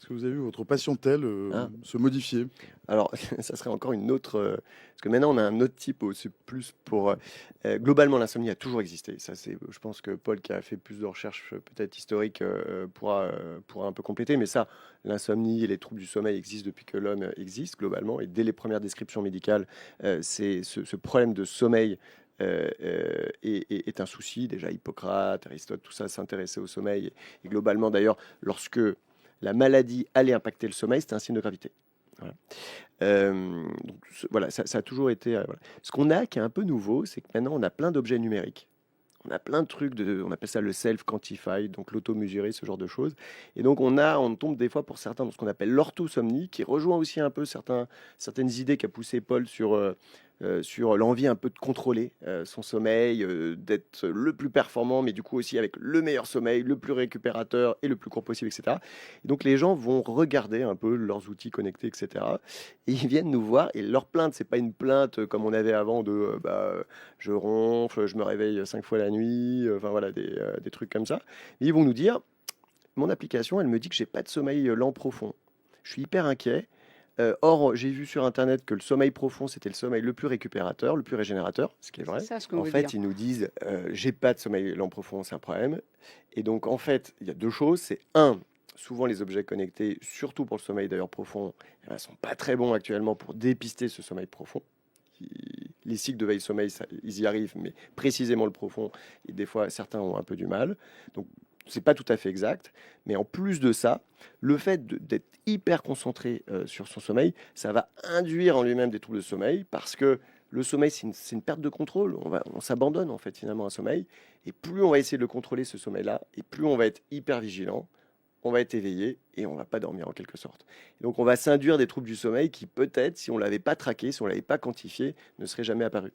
Est-ce que vous avez vu votre patientèle Ah, se modifier? alors ça serait encore une autre, parce que maintenant on a un autre type où c'est plus pour, globalement l'insomnie a toujours existé. Ça c'est, je pense que Paul qui a fait plus de recherches, peut-être historiques, pourra un peu compléter. Mais ça, l'insomnie et les troubles du sommeil existent depuis que l'homme existe globalement et dès les premières descriptions médicales, c'est ce problème de sommeil, est un souci. Déjà Hippocrate, Aristote, tout ça s'intéressait au sommeil et globalement d'ailleurs lorsque la maladie allait impacter le sommeil, c'était un signe de gravité. Voilà. Donc voilà, ça a toujours été, voilà. Ce qu'on a qui est un peu nouveau, c'est que maintenant on a plein d'objets numériques. On a plein de trucs, on appelle ça le self-quantified, donc l'auto-mesuré, ce genre de choses. Et donc on tombe des fois pour certains dans ce qu'on appelle l'orthosomnie, qui rejoint aussi un peu certaines idées qu'a poussé Paul sur l'envie un peu de contrôler son sommeil, d'être le plus performant, mais du coup aussi avec le meilleur sommeil, le plus récupérateur et le plus court possible, etc. Et donc les gens vont regarder un peu leurs outils connectés, etc. Et ils viennent nous voir, et leur plainte, c'est pas une plainte comme on avait avant de je ronfle, je me réveille 5 fois la nuit, enfin voilà, des trucs comme ça. Et ils vont nous dire, mon application, elle me dit que j'ai pas de sommeil lent profond. Je suis hyper inquiet. Or, j'ai vu sur Internet que le sommeil profond, c'était le sommeil le plus récupérateur, le plus régénérateur, ce qui est C'est vrai. ça ce qu'on En veut fait, dire. ils nous disent, j'ai pas de sommeil lent profond, c'est un problème. Et donc, en fait, il y a deux choses. C'est un, souvent les objets connectés, surtout pour le sommeil d'ailleurs profond, eh ben, sont pas très bons actuellement pour dépister ce sommeil profond. Les cycles de veille sommeil, ils y arrivent, mais précisément le profond, et des fois certains ont un peu du mal. Donc c'est pas tout à fait exact, mais en plus de ça, le fait d'être hyper concentré sur son sommeil, ça va induire en lui-même des troubles de sommeil parce que le sommeil, c'est une perte de contrôle. On s'abandonne en fait finalement à un sommeil, et plus on va essayer de le contrôler ce sommeil-là, et plus on va être hyper vigilant, on va être éveillé et on va pas dormir en quelque sorte. Et donc on va s'induire des troubles du sommeil qui peut-être, si on l'avait pas traqué, si on l'avait pas quantifié, ne seraient jamais apparus.